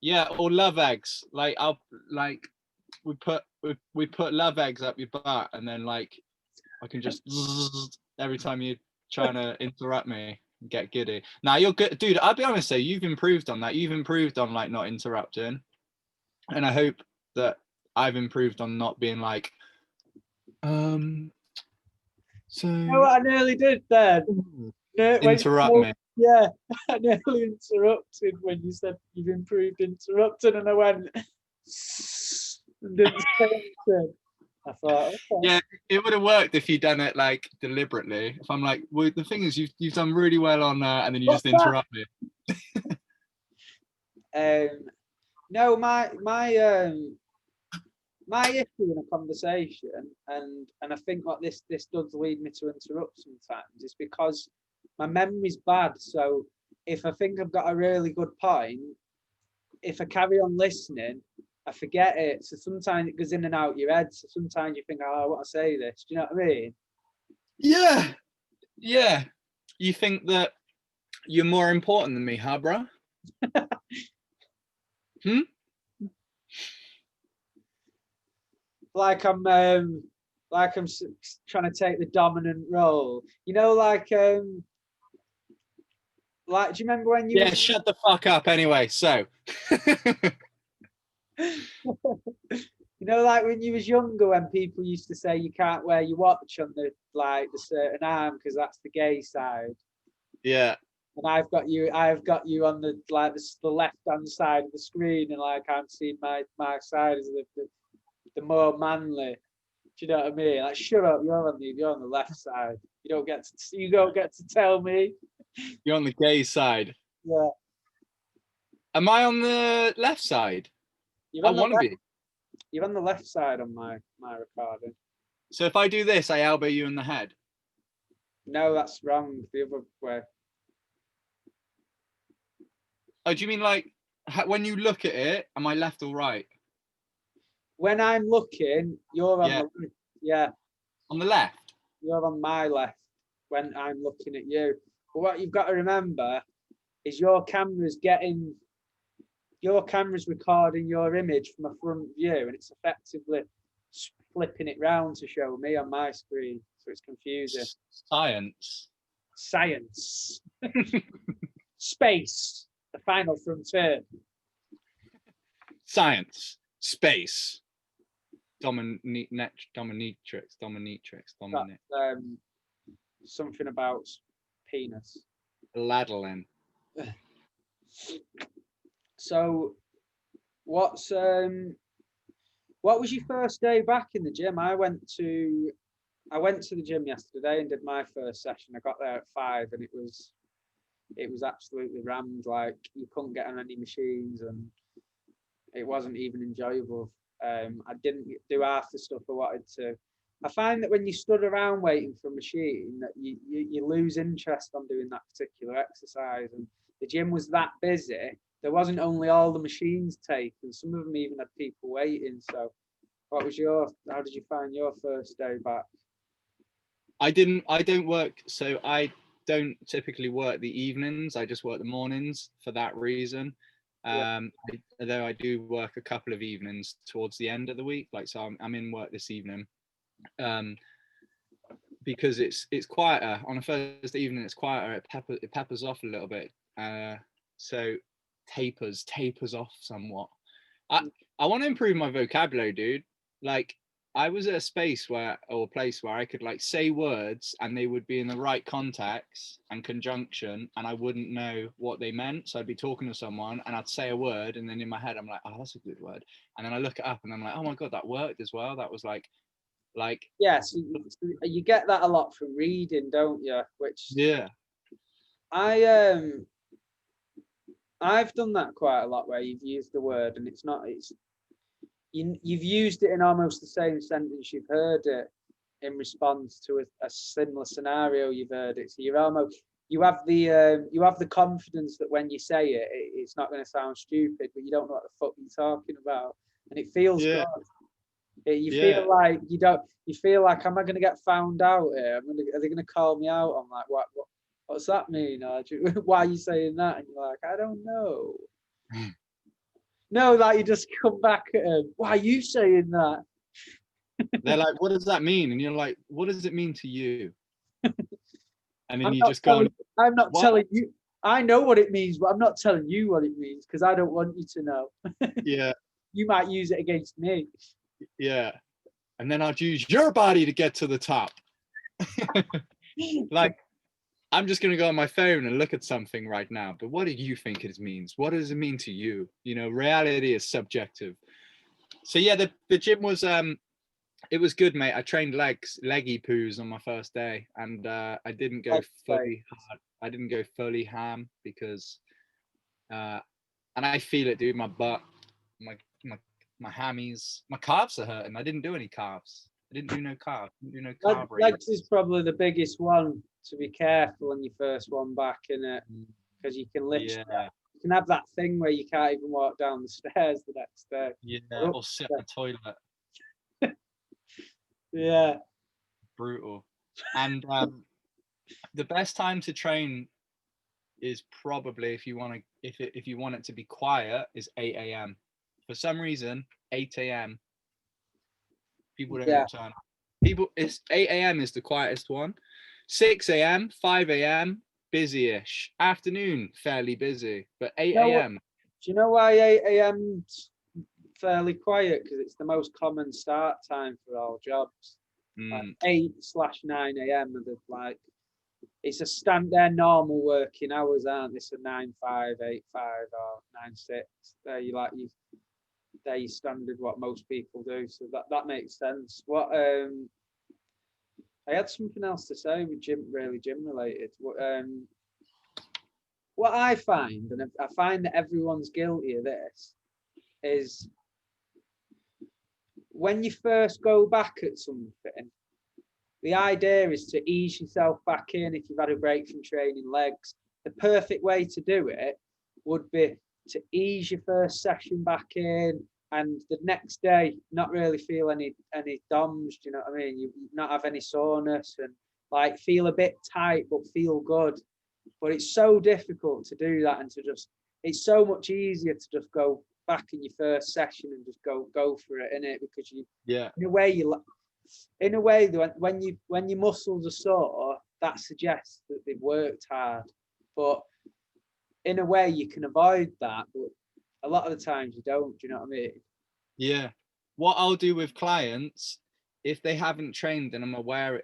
Yeah, or love eggs. Like we put love eggs up your butt, and then like I can just every time you're trying to interrupt me, get giddy. Now you're good, dude. I'll be honest, though, you've improved on that. You've improved on like not interrupting, and I hope that I've improved on not being like, so You know what I nearly did then? interrupt me. Yeah, I nearly interrupted when you said you've improved interrupting, and I went and didn't say anything. I thought, okay. Yeah, it would have worked if you'd done it like deliberately. If I'm like, well, the thing is, you've done really well on that, and then you just interrupt me. No, my issue in a conversation, and I think what this does lead me to interrupt sometimes, is because my memory's bad. So if I think I've got a really good point, if I carry on listening, I forget it. So sometimes it goes in and out your head. So sometimes you think, oh, I want to say this. Do you know what I mean? Yeah, yeah. You think that you're more important than me, huh, bro? Like I'm trying to take the dominant role. You know, like do you remember when you? Yeah, shut the fuck up. Anyway, so. You know, like when you was younger, when people used to say you can't wear your watch on the certain arm because that's the gay side. Yeah. And I've got you on the left hand side of the screen, and like I'm seeing my side as the more manly. Do you know what I mean? Like, shut up, you're on the left side. You don't get to tell me. You're on the gay side. Yeah. Am I on the left side? I want to be. You're on the left side on my recording. So if I do this, I elbow you in the head. No, that's wrong. The other way. Oh, do you mean like when you look at it, am I left or right? When I'm looking, you're on On the left. You're on my left when I'm looking at you. But what you've got to remember is your camera's recording your image from a front view, and it's effectively flipping it round to show me on my screen. So it's confusing. Science. Space. The final frontier. Science. Space. Dominatrix. Something about penis. Ladelin. So, what was your first day back in the gym? I went to the gym yesterday and did my first session. I got there at 5, and it was absolutely rammed. Like, you couldn't get on any machines, and it wasn't even enjoyable. I didn't do half the stuff I wanted to. I find that when you stood around waiting for a machine, that you lose interest on doing that particular exercise. And the gym was that busy. There wasn't only all the machines taken. Some of them even had people waiting. So, how did you find your first day back? I don't work. So I don't typically work the evenings. I just work the mornings for that reason. Although I do work a couple of evenings towards the end of the week. Like, so I'm in work this evening. Because it's quieter on a Thursday evening. It's quieter. It peppers off a little bit. So tapers off somewhat. I want to improve my vocabulary, dude. Like, I was at a space or a place where I could like say words and they would be in the right context and conjunction, and I wouldn't know what they meant. So I'd be talking to someone and I'd say a word, and then in my head I'm like, oh, that's a good word, and then I look it up and I'm like, oh my god, that worked as well. That was like Yes, you get that a lot from reading, don't you? Which yeah, I I've done that quite a lot, where you've used the word and it's you've used it in almost the same sentence you've heard it in response to a similar scenario you've heard it. So you have the confidence that when you say it's not going to sound stupid, but you don't know what the fuck you're talking about, and it feels yeah, good. You yeah. feel like you feel like, am I going to get found out here? Are they going to call me out? I'm like, what's that mean? Or why are you saying that? And you're like, I don't know. No, that you just come back at him. Why are you saying that? They're like, what does that mean? And you're like, what does it mean to you? And then I'm you not just go on, I'm not what? telling you. I know what it means, but I'm not telling you what it means because I don't want you to know. Yeah, You might use it against me. yeah. And then I'd use your body to get to the top. Like, I'm just going to go on my phone and look at something right now. But what do you think it means? What does it mean to you? You know, reality is subjective. So yeah, the gym was it was good, mate. I trained leggy poos on my first day, and I didn't go Like, fully hard. I didn't go fully ham because and I feel it, dude. My butt, my my my hammies, my calves are hurting. I didn't do any calves. I didn't do no calves. Didn't do no calf legs raises. is probably the biggest one to be careful on your first one back in it, because you can literally Yeah, you can have that thing where you can't even walk down the stairs the next day. yeah. Or sit on the toilet. Yeah. Brutal. And the best time to train is probably if you want it to be quiet is 8 a.m. For some reason, 8 a.m. people Yeah. don't turn up. People it's 8 a.m. is the quietest one. 6 a.m., 5 a.m. busy-ish. Afternoon fairly busy, but 8 Do a.m. you know why 8 a.m. fairly quiet? Because it's the most common start time for all jobs. Like 8/9 a.m. are like it's a their normal working hours, aren't they? So 9/5, 8/5, or 9/6. They're your standard what most people do. So that makes sense. I had something else to say with gym related. What I find, and I find that everyone's guilty of this, is when you first go back at something, the idea is to ease yourself back in if you've had a break from training legs. The perfect way to do it would be to ease your first session back in, and the next day not really feel any DOMs. Do you know what I mean? You not have any soreness and like feel a bit tight but feel good. But it's so difficult to do that, and it's so much easier to just go back in your first session and just go for it, innit? Because Yeah. in a way, when your muscles are sore, that suggests that they've worked hard. But in a way, you can avoid that, but a lot of the times you don't. Do you know what I mean? Yeah. What I'll do with clients, if they haven't trained and I'm aware,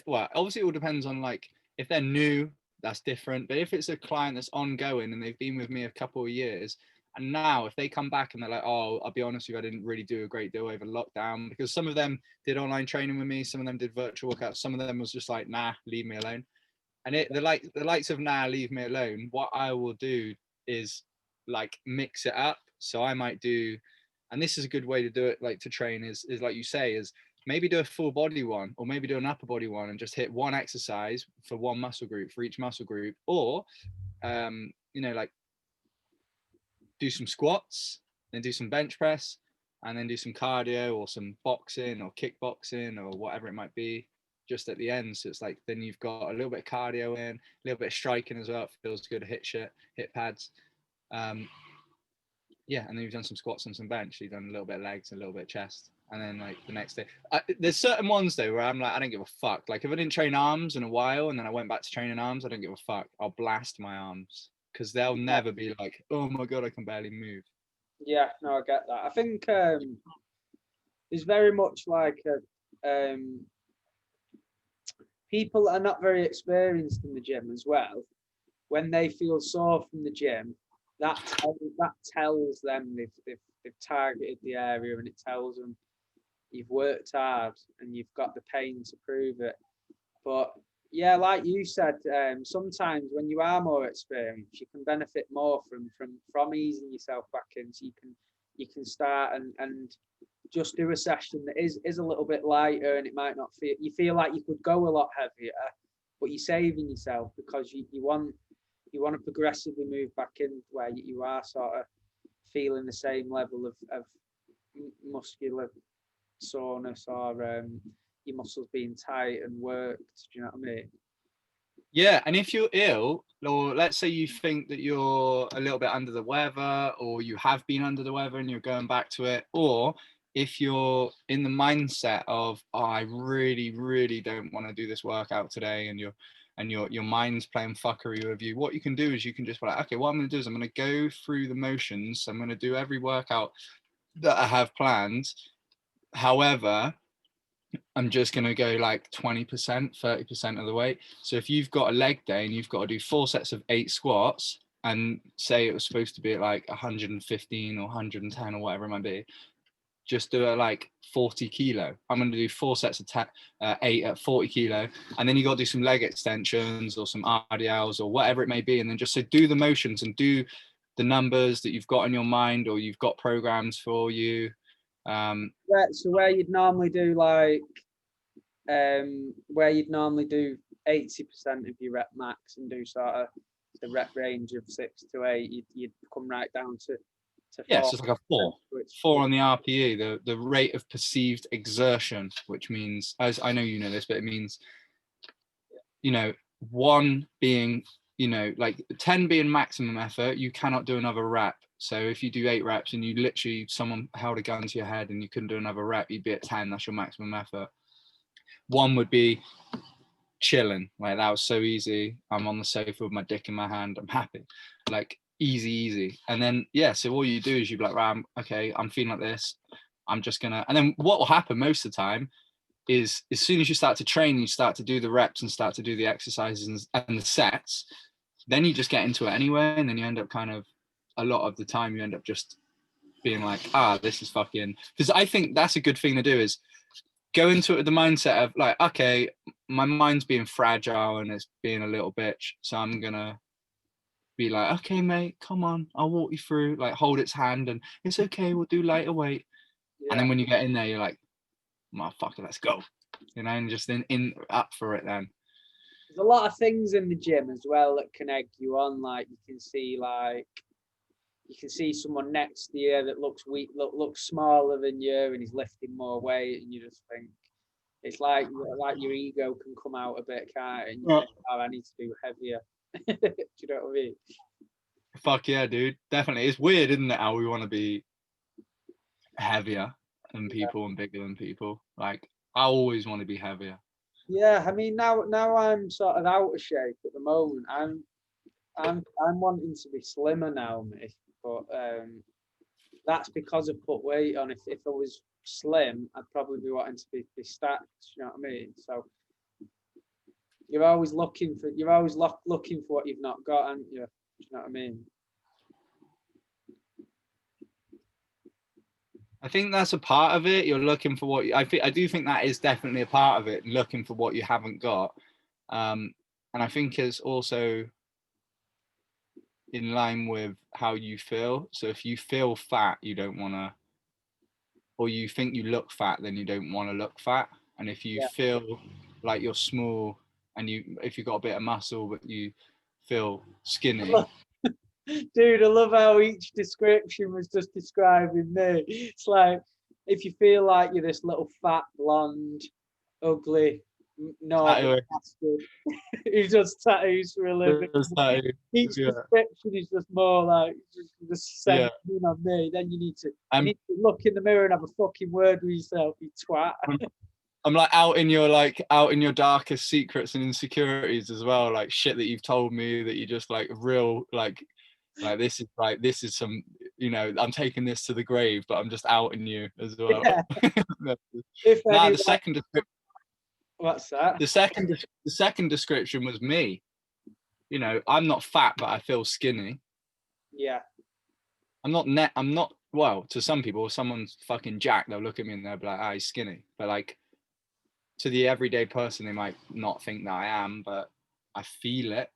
well, obviously it all depends on like if they're new, that's different. But if it's a client that's ongoing and they've been with me a couple of years, and now if they come back and they're like, oh, I'll be honest with you, I didn't really do a great deal over lockdown because some of them did online training with me, some of them did virtual workouts, some of them was just like, nah, leave me alone. And the likes of nah, leave me alone. What I will do is like mix it up. So I might do, and this is a good way to do it, like to train is like you say, is maybe do a full body one or maybe do an upper body one and just hit one exercise for one muscle group for each muscle group, or like do some squats, then do some bench press, and then do some cardio or some boxing or kickboxing or whatever it might be just at the end. So it's like then you've got a little bit of cardio in, a little bit of striking as well. It feels good to hit pads. Yeah, and then you've done some squats and some bench. You've done a little bit of legs, a little bit of chest, and then like the next day, there's certain ones though where I'm like, I don't give a fuck. Like if I didn't train arms in a while and then I went back to training arms, I don't give a fuck. I'll blast my arms because they'll never be like, oh my god, I can barely move. Yeah, no, I get that. I think there's very much like people that are not very experienced in the gym as well. When they feel sore from the gym, that tells them they've targeted the area, and it tells them you've worked hard and you've got the pain to prove it. But yeah, like you said, sometimes when you are more experienced, you can benefit more from easing yourself back in. So you can start and just do a session that is a little bit lighter, and it might not feel like you could go a lot heavier, but you're saving yourself because you want to progressively move back in where you are sort of feeling the same level of muscular soreness or your muscles being tight and worked. Do you know what I mean? Yeah, and if you're ill, or let's say you think that you're a little bit under the weather, or you have been under the weather and you're going back to it, or if you're in the mindset of, oh, I really, really don't want to do this workout today, and your mind's playing fuckery with you, what you can do is you can just be like, okay, what I'm going to do is I'm going to go through the motions. I'm going to do every workout that I have planned. However, I'm just going to go like 20%, 30% of the weight. So if you've got a leg day and you've got to do 4 sets of 8 squats, and say it was supposed to be at like 115 or 110 or whatever it might be, just do it like 40 kilo. I'm going to do 4 sets of 8 at 40 kilo. And then you got to do some leg extensions or some RDLs or whatever it may be. And then just so do the motions and do the numbers that you've got in your mind or you've got programs for you. So where you'd normally do like where you'd normally do 80% of your rep max and do sort of the rep range of 6 to 8, you'd come right down to 4. Yeah, it's just like a 4 on the RPE, the rate of perceived exertion, which means, as I know you know this, but it means, 1 being, like 10 being maximum effort, you cannot do another rep. So if you do 8 reps and you literally, someone held a gun to your head and you couldn't do another rep, you'd be at 10. That's your maximum effort. 1 would be chilling. Like, that was so easy. I'm on the sofa with my dick in my hand. I'm happy. Like, easy. And then, yeah, so all you do is you'd be like, right, okay, I'm feeling like this. I'm just gonna, and then what will happen most of the time is as soon as you start to train, you start to do the reps and start to do the exercises and the sets, then you just get into it anyway. And then you end up kind of, a lot of the time, you end up just being like, this is fucking, because I think that's a good thing to do, is go into it with the mindset of like, okay, my mind's being fragile and it's being a little bitch. So I'm going to be like, okay, mate, come on, I'll walk you through, like hold its hand and it's okay, we'll do lighter weight. Yeah. And then when you get in there, you're like, motherfucker, let's go. And just in up for it then. There's a lot of things in the gym as well that can egg you on. Like you can see someone next to you that looks weak, looks smaller than you, and he's lifting more weight, and you just think it's like your ego can come out a bit, can't it? And you think, I need to do heavier. Do you know what I mean? Fuck yeah, dude. Definitely. It's weird, isn't it, how we want to be heavier than people and bigger than people. Like, I always want to be heavier. Yeah, I mean now I'm sort of out of shape at the moment. I'm wanting to be slimmer now, mate. But that's because I've put weight on. If I was slim, I'd probably be wanting to be stacked. You know what I mean? So you're always looking for what you've not got, aren't you? You know what I mean? I think that's a part of it. You're looking for what I do think that is definitely a part of it, looking for what you haven't got. And I think it's also in line with how you feel. So if you feel fat, you don't want to, or you think you look fat, then you don't want to look fat. And if you feel like you're small and if you've got a bit of muscle, but you feel skinny. Dude, I love how each description was just describing me. It's like, if you feel like you're this little fat, blonde, ugly, northern bastard who does tattoos for a living, each description is just more like just centering on me. Then you need to look in the mirror and have a fucking word with yourself, you twat. I'm like out in your darkest secrets and insecurities as well, like shit that you've told me that you just like real like this is some you know, I'm taking this to the grave, but I'm just outing you as well. Yeah. If Nah, anyone, the second what's that? the second description was me. You know, I'm not fat, but I feel skinny. Yeah. I'm not, well, to some people, if someone's fucking jacked, they'll look at me and they'll be like, ah, he's skinny. But like, to the everyday person, they might not think that I am, but I feel it.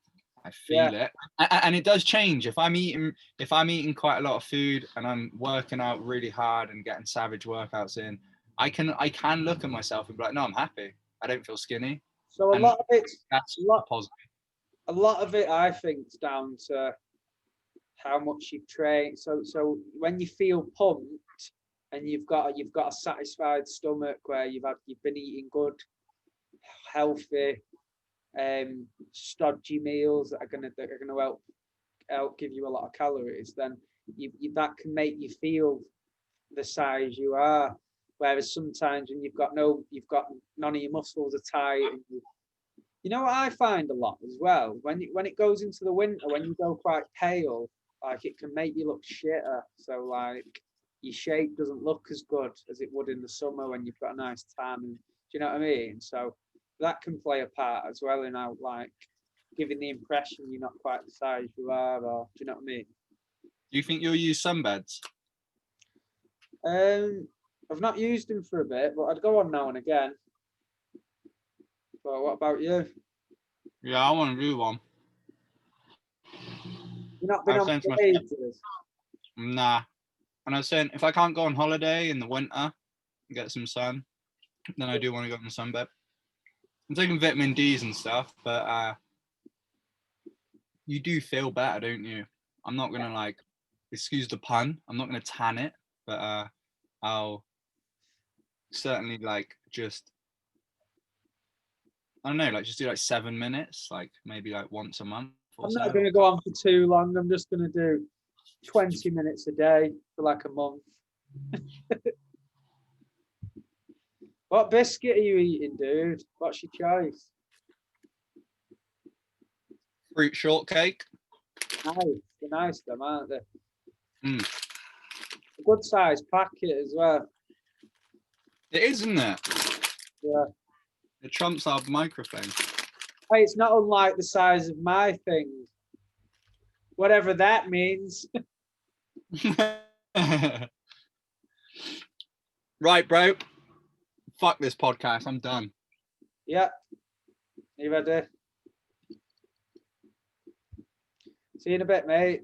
I feel it. And it does change. If I'm eating quite a lot of food and I'm working out really hard and getting savage workouts in, I can look at myself and be like, no, I'm happy. I don't feel skinny. So a And lot of it's that's positive. a lot of it, I think, is down to how much you've trained. So when you feel pumped and you've got a satisfied stomach where you've been eating good, healthy, stodgy meals that are gonna help give you a lot of calories, then that can make you feel the size you are. Whereas sometimes when you've got none of your muscles are tight. And you know what I find a lot as well, when it goes into the winter, when you go quite pale, like it can make you look shitter. So like your shape doesn't look as good as it would in the summer when you've got a nice tan. And, do you know what I mean? So that can play a part as well in how, like, giving the impression you're not quite the size you are, or do you know what I mean? Do you think you'll use sunbeds? I've not used them for a bit, but I'd go on now and again. But what about you? Yeah, I want to do one. You've not been I was on saying to for myself, ages. nah. And I was saying, if I can't go on holiday in the winter and get some sun, then I do want to go on the sunbed. I'm taking vitamin D's and stuff, but you do feel better, don't you? I'm not gonna like, excuse the pun, I'm not gonna tan it, but I'll certainly like just, I don't know, like just do like 7 minutes, like maybe like once a month or I'm so. not going to go on for too long. I'm just going to do 20 minutes a day for like a month. What biscuit are you eating, dude? What's your choice? Fruit shortcake. Nice. They're nice, them, aren't they? Mm. A good size packet as well. It is, isn't it? Yeah. It trumps our microphone. Hey, it's not unlike the size of my thing. Whatever that means. Right, bro. Fuck this podcast. I'm done. Yeah. You ready? See you in a bit, mate.